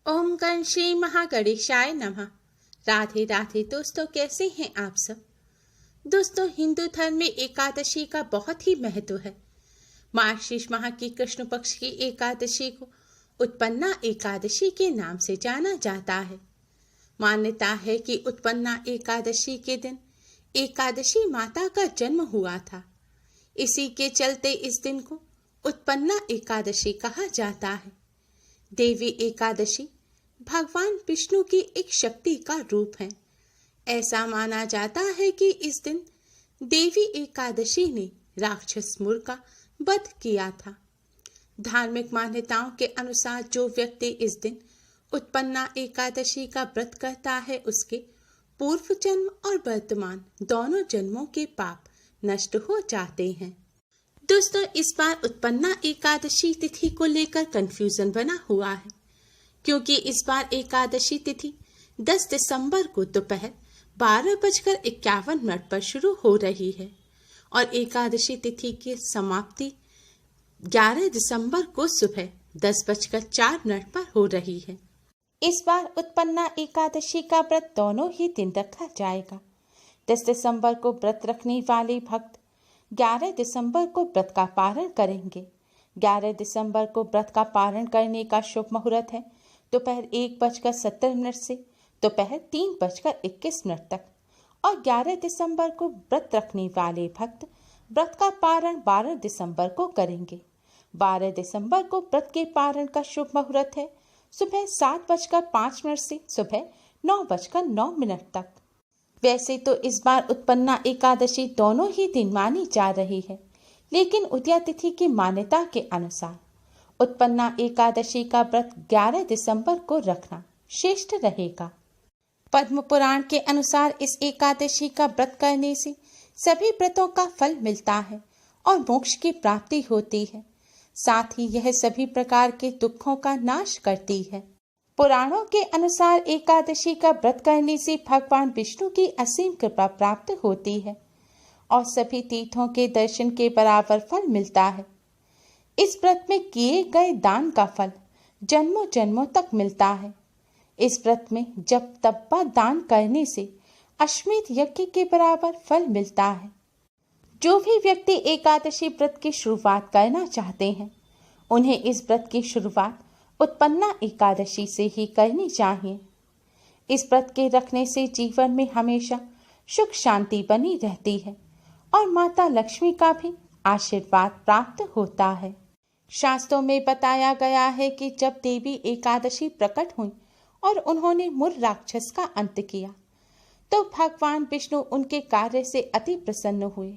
ओम गण श्री महागणेशाय नमः। राधे राधे दोस्तों, कैसे हैं आप सब। दोस्तों, हिंदू धर्म में एकादशी का बहुत ही महत्व है। मार्गशीर्ष माह की कृष्ण पक्ष की एकादशी को उत्पन्ना एकादशी के नाम से जाना जाता है। मान्यता है कि उत्पन्ना एकादशी के दिन एकादशी माता का जन्म हुआ था। इसी के चलते इस दिन को उत्पन्ना एकादशी कहा जाता है। देवी एकादशी भगवान विष्णु की एक शक्ति का रूप है। ऐसा माना जाता है कि इस दिन देवी एकादशी ने राक्षस मुर का वध किया था। धार्मिक मान्यताओं के अनुसार जो व्यक्ति इस दिन उत्पन्ना एकादशी का व्रत करता है, उसके पूर्व जन्म और वर्तमान दोनों जन्मों के पाप नष्ट हो जाते हैं। दोस्तों, इस बार उत्पन्ना एकादशी तिथि को लेकर कंफ्यूजन बना हुआ है, क्योंकि इस बार एकादशी तिथि 10 दिसंबर को दोपहर 12:51 पर शुरू हो रही है और एकादशी तिथि की समाप्ति 11 दिसंबर को सुबह 10:04 पर हो रही है। इस बार उत्पन्ना एकादशी का व्रत दोनों ही दिन रखा जाएगा। 10 दिसंबर को व्रत रखने वाले भक्त 11 दिसंबर को व्रत का पारण करेंगे। 11 दिसंबर को व्रत का पारण करने का शुभ मुहूर्त है दोपहर 1:70 से दोपहर 3:21 तक और 11 दिसंबर को व्रत रखने वाले भक्त व्रत का पारण 12 दिसंबर को करेंगे। 12 दिसंबर को व्रत के पारण का शुभ मुहूर्त है सुबह 7:05 से सुबह 9:09 तक। वैसे तो इस बार उत्पन्ना एकादशी दोनों ही दिन मानी जा रही है, लेकिन उदया तिथि की मान्यता के अनुसार उत्पन्ना एकादशी का व्रत 11 दिसंबर को रखना श्रेष्ठ रहेगा। पद्म पुराण के अनुसार इस एकादशी का व्रत करने से सभी व्रतों का फल मिलता है और मोक्ष की प्राप्ति होती है। साथ ही यह सभी प्रकार के दुखों का नाश करती है। पुराणों के अनुसार एकादशी का व्रत करने से भगवान विष्णु की असीम कृपा प्राप्त होती है और सभी तीर्थों के दर्शन के बराबर फल मिलता है। इस व्रत में किए गए दान का फल जन्मों जन्मों तक मिलता है। इस व्रत में जप तप व दान करने से अश्वमेध यज्ञ के बराबर फल मिलता है। जो भी व्यक्ति एकादशी व्रत की शुरुआत करना चाहते हैं, उन्हें इस व्रत की शुरुआत उत्पन्ना एकादशी से ही करनी चाहिए। इस व्रत के रखने से जीवन में हमेशा सुख शांति बनी रहती है और माता लक्ष्मी का भी आशीर्वाद प्राप्त होता है। शास्त्रों में बताया गया है कि जब देवी एकादशी प्रकट हुई और उन्होंने मुर राक्षस का अंत किया, तो भगवान विष्णु उनके कार्य से अति प्रसन्न हुए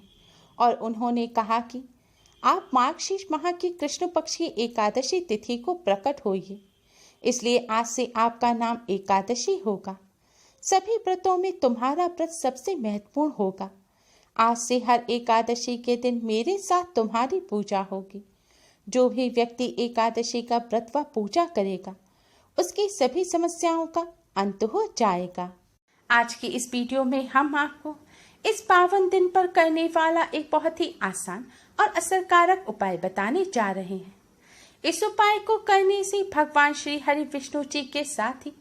और उन्होंने कहा कि आप मार्गशीर्ष माह की कृष्ण पक्ष की एकादशी तिथि को प्रकट होइए, इसलिए आज से आपका नाम एकादशी होगा। सभी व्रतों में तुम्हारा व्रत सबसे महत्वपूर्ण होगा। आज से हर एकादशी के दिन मेरे साथ तुम्हारी पूजा होगी। जो भी व्यक्ति एकादशी का व्रत व पूजा करेगा, उसकी सभी समस्याओं का अंत हो जाएगा। आज की इस वीडियो में हम आपको इस पावन दिन पर करने वाला एक बहुत ही आसान और असरकारक उपाय बताने जा रहे हैं। इस उपाय को करने से भगवान श्री हरि विष्णु जी के साथ ही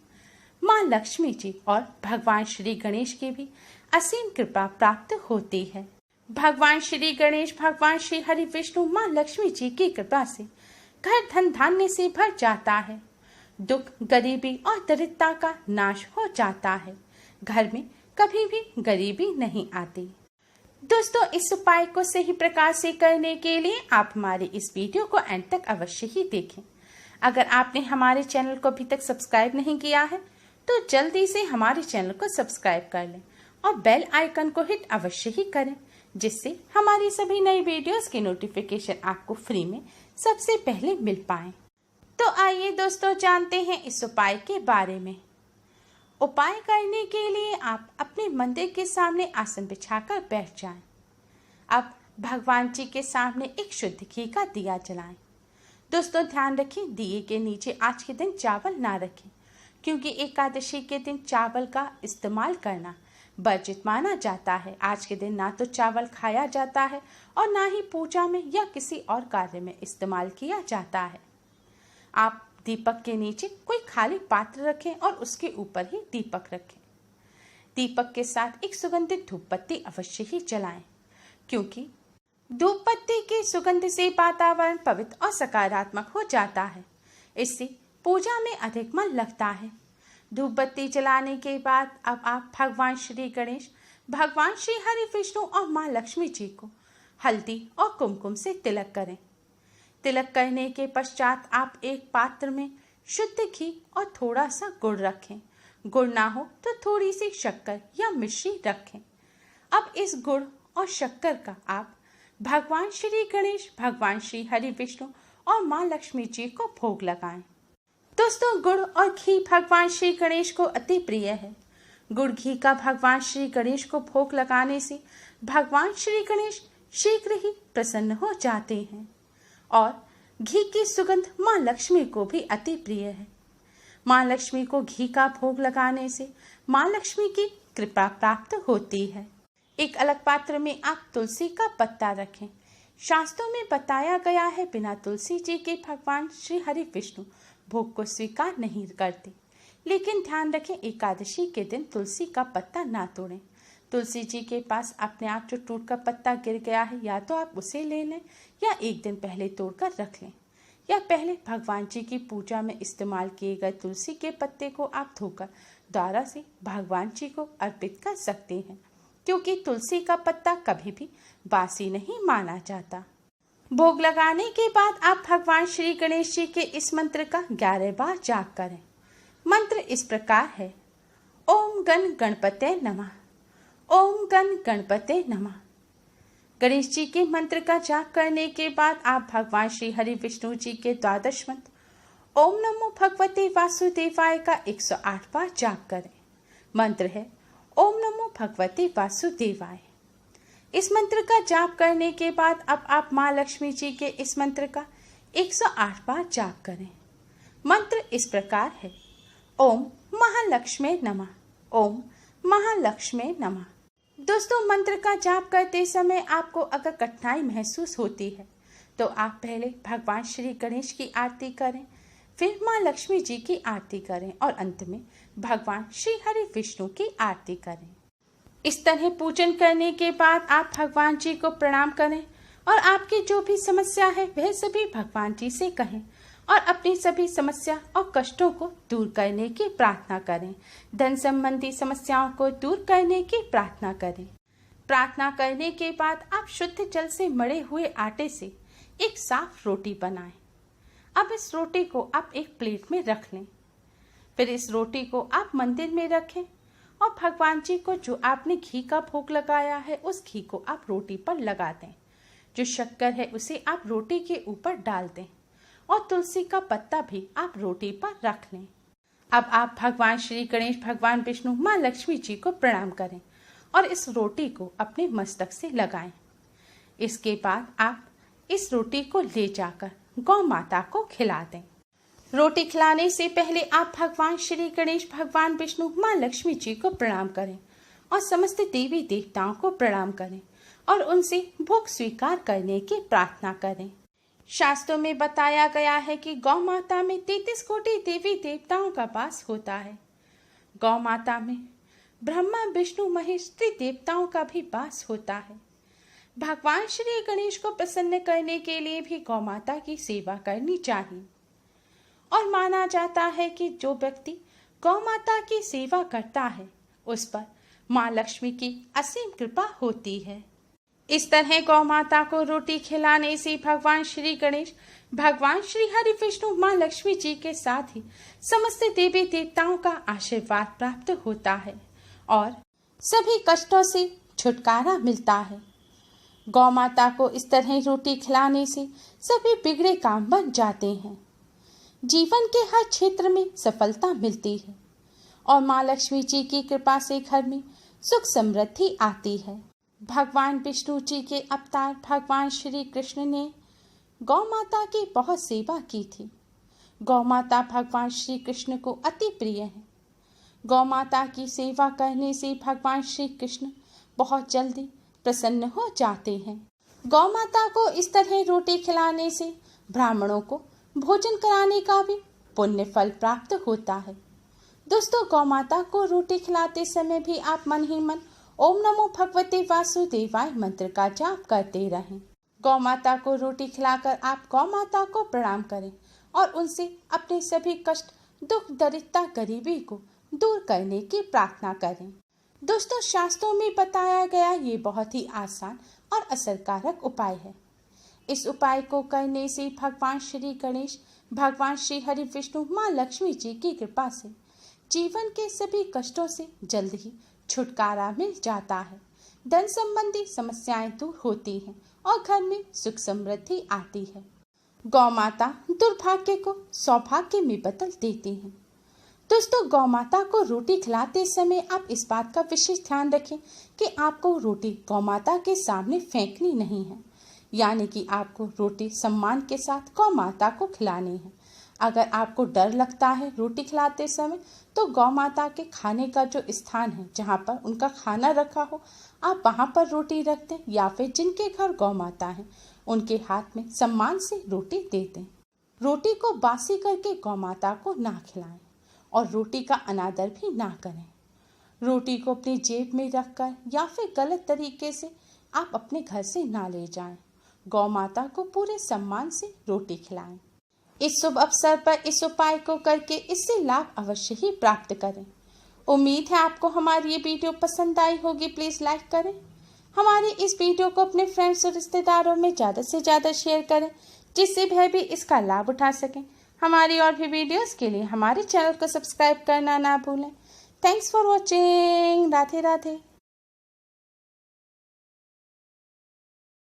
माँ लक्ष्मी जी और भगवान श्री गणेश की भी असीम कृपा प्राप्त होती है। भगवान श्री गणेश, भगवान श्री हरि विष्णु, माँ लक्ष्मी जी की कृपा से घर धन धान्य से भर जाता है। दुख, गरीबी और दरिद्रता का नाश हो जाता है। घर में कभी भी गरीबी नहीं आती। दोस्तों, इस उपाय को सही प्रकार से करने के लिए आप हमारे इस वीडियो को एंड तक अवश्य ही देखें। अगर आपने हमारे चैनल को अभी तक सब्सक्राइब नहीं किया है, तो जल्दी से हमारे चैनल को सब्सक्राइब कर लें और बेल आइकन को हिट अवश्य ही करें, जिससे हमारी सभी नई वीडियोस की नोटिफिकेशन आपको फ्री में सबसे पहले मिल पाए। तो आइए दोस्तों, जानते हैं इस उपाय के बारे में। उपाय करने के लिए आप अपने मंदिर के सामने आसन बिछाकर बैठ जाएं। अब भगवान जी के सामने एक शुद्ध घी का दिया जलाएं। दोस्तों, ध्यान रखें, दिए के नीचे आज के दिन चावल ना रखें, क्योंकि एकादशी के दिन चावल का इस्तेमाल करना वर्जित माना जाता है। आज के दिन ना तो चावल खाया जाता है और ना ही पूजा में या किसी और कार्य में इस्तेमाल किया जाता है। आप दीपक के नीचे कोई खाली पात्र रखें और उसके ऊपर ही दीपक रखें। दीपक के साथ एक सुगंधित धूप बत्ती अवश्य ही जलाएं, क्योंकि धूप बत्ती की सुगंध से वातावरण पवित्र और सकारात्मक हो जाता है। इससे पूजा में अधिक मन लगता है। धूप बत्ती जलाने के बाद अब आप भगवान श्री गणेश, भगवान श्री हरि विष्णु और माँ लक्ष्मी जी को हल्दी और कुमकुम से तिलक करें। तिलक करने के पश्चात आप एक पात्र में शुद्ध घी और थोड़ा सा गुड़ रखें। गुड़ ना हो तो थोड़ी सी शक्कर या मिश्री रखें। अब इस गुड़ और शक्कर का आप भगवान श्री गणेश, भगवान श्री हरि विष्णु और माँ लक्ष्मी जी को भोग लगाएं। दोस्तों, गुड़ और घी भगवान श्री गणेश को अति प्रिय है। गुड़ घी का भगवान श्री गणेश को भोग लगाने से भगवान श्री गणेश शीघ्र ही प्रसन्न हो जाते हैं और घी की सुगंध माँ लक्ष्मी को भी अति प्रिय है। माँ लक्ष्मी को घी का भोग लगाने से माँ लक्ष्मी की कृपा प्राप्त होती है। एक अलग पात्र में आप तुलसी का पत्ता रखें। शास्त्रों में बताया गया है, बिना तुलसी जी के भगवान श्री हरि विष्णु भोग को स्वीकार नहीं करते। लेकिन ध्यान रखें, एकादशी के दिन तुलसी का पत्ता ना तोड़ें। तुलसी जी के पास अपने आप जो टूटकर पत्ता गिर गया है, या तो आप उसे ले लें या एक दिन पहले तोड़कर रख लें, या पहले भगवान जी की पूजा में इस्तेमाल किए गए तुलसी के पत्ते को आप धोकर द्वारा से भगवान जी को अर्पित कर सकते हैं, क्योंकि तुलसी का पत्ता कभी भी बासी नहीं माना जाता। भोग लगाने के बाद आप भगवान श्री गणेश जी के इस मंत्र का 11 बार जाप करें। मंत्र इस प्रकार है: ओम गण गणपते नमः, ओम गण गणपते नमः। गणेश जी के मंत्र का जाप करने के बाद आप भगवान श्री हरि विष्णु जी के 12 मंत्र ओम नमो भगवते वासुदेवाय का 108 बार जाप करें। मंत्र है ओम नमो भगवते वासुदेवाय। इस मंत्र का जाप करने के बाद अब आप माँ लक्ष्मी जी के इस मंत्र का 108 बार जाप करें। मंत्र इस प्रकार है: ओम महालक्ष्मी नमः, ओम महालक्ष्मी नमः। दोस्तों, मंत्र का जाप करते समय आपको अगर कठिनाई महसूस होती है तो आप पहले भगवान श्री गणेश की आरती करें, फिर माँ लक्ष्मी जी की आरती करें और अंत में भगवान श्री हरि विष्णु की आरती करें। इस तरह पूजन करने के बाद आप भगवान जी को प्रणाम करें और आपकी जो भी समस्या है वह सभी भगवान जी से कहें और अपनी सभी समस्या और कष्टों को दूर करने की प्रार्थना करें। धन संबंधी समस्याओं को दूर करने की प्रार्थना करें। प्रार्थना करने के बाद आप शुद्ध जल से मढ़े हुए आटे से एक साफ रोटी बनाएं। अब इस रोटी को आप एक प्लेट में रख लें। फिर इस रोटी को आप मंदिर में रखें और भगवान जी को जो आपने घी का भोग लगाया है उस घी को आप रोटी पर लगा दें। जो शक्कर है उसे आप रोटी के ऊपर डाल दें और तुलसी का पत्ता भी आप रोटी पर रख लें। अब आप भगवान श्री गणेश, भगवान विष्णु, माँ लक्ष्मी जी को प्रणाम करें और इस रोटी को अपने मस्तक से लगाएं। इसके बाद आप इस रोटी को ले जाकर गौ माता को खिला दें। रोटी खिलाने से पहले आप भगवान श्री गणेश, भगवान विष्णु, माँ लक्ष्मी जी को प्रणाम करें और समस्त देवी देवताओं को प्रणाम करें और उनसे भोग स्वीकार करने की प्रार्थना करें। शास्त्रों में बताया गया है कि गौ माता में 33 कोटि देवी देवताओं का वास होता है। गौ माता में ब्रह्मा, विष्णु, महेश देवताओं का भी वास होता है। भगवान श्री गणेश को प्रसन्न करने के लिए भी गौ माता की सेवा करनी चाहिए और माना जाता है कि जो व्यक्ति गौ माता की सेवा करता है उस पर माँ लक्ष्मी की असीम कृपा होती है। इस तरह गौ माता को रोटी खिलाने से भगवान श्री गणेश, भगवान श्री हरि विष्णु, माँ लक्ष्मी जी के साथ ही समस्त देवी देवताओं का आशीर्वाद प्राप्त होता है और सभी कष्टों से छुटकारा मिलता है। गौ माता को इस तरह रोटी खिलाने से सभी बिगड़े काम बन जाते हैं। जीवन के हर क्षेत्र में सफलता मिलती है और माँ लक्ष्मी जी की कृपा से घर में सुख समृद्धि आती है। भगवान विष्णु जी के अवतार भगवान श्री कृष्ण ने गौ माता की बहुत सेवा की थी। गौ माता भगवान श्री कृष्ण को अति प्रिय है। गौ माता की सेवा करने से भगवान श्री कृष्ण बहुत जल्दी प्रसन्न हो जाते हैं। गौ माता को इस तरह रोटी खिलाने से ब्राह्मणों को भोजन कराने का भी पुण्य फल प्राप्त होता है। दोस्तों, गौ माता को रोटी खिलाते समय भी आप मन ही मन ओम नमो भगवते वासुदेवाय मंत्र का जाप करते रहें। गौ माता को रोटी खिलाकर आप गौ माता को प्रणाम करें और उनसे अपने सभी कष्ट, दुख, दरिद्रता, गरीबी को दूर करने की प्रार्थना करें। दोस्तों, शास्त्रों में बताया गया ये बहुत ही आसान और असरकारक उपाय है। इस उपाय को करने से भगवान श्री गणेश, भगवान श्री हरि विष्णु, माँ लक्ष्मी जी की कृपा से जीवन के सभी कष्टों से जल्द ही छुटकारा मिल जाता है। धन संबंधी समस्याएं दूर होती हैं और घर में सुख समृद्धि आती है। गौ माता दुर्भाग्य को सौभाग्य में बदल देती है। दोस्तों, गौ माता को रोटी खिलाते समय आप इस बात का विशेष ध्यान रखें कि आपको रोटी गौ माता के सामने फेंकनी नहीं है, यानी कि आपको रोटी सम्मान के साथ गौ माता को खिलानी है। अगर आपको डर लगता है रोटी खिलाते समय, तो गौ माता के खाने का जो स्थान है, जहाँ पर उनका खाना रखा हो, आप वहाँ पर रोटी रख दें, या फिर जिनके घर गौ माता है उनके हाथ में सम्मान से रोटी दे दें। रोटी को बासी करके गौ माता को ना खिलाएं और रोटी का अनादर भी ना करें। रोटी को अपनी जेब में रखकर या फिर गलत तरीके से आप अपने घर से ना ले जाएं। गौ माता को पूरे सम्मान से रोटी खिलाएं। इस शुभ अवसर पर इस उपाय को करके इससे लाभ अवश्य ही प्राप्त करें। उम्मीद है आपको हमारी ये वीडियो पसंद आई होगी। प्लीज़ लाइक करें। हमारी इस वीडियो को अपने फ्रेंड्स और रिश्तेदारों में ज़्यादा से ज़्यादा शेयर करें, जिससे वह भी इसका लाभ उठा सकें। हमारी और भी वीडियोस के लिए हमारे चैनल को सब्सक्राइब करना ना भूलें। Thanks for watching. Radhe Radhe.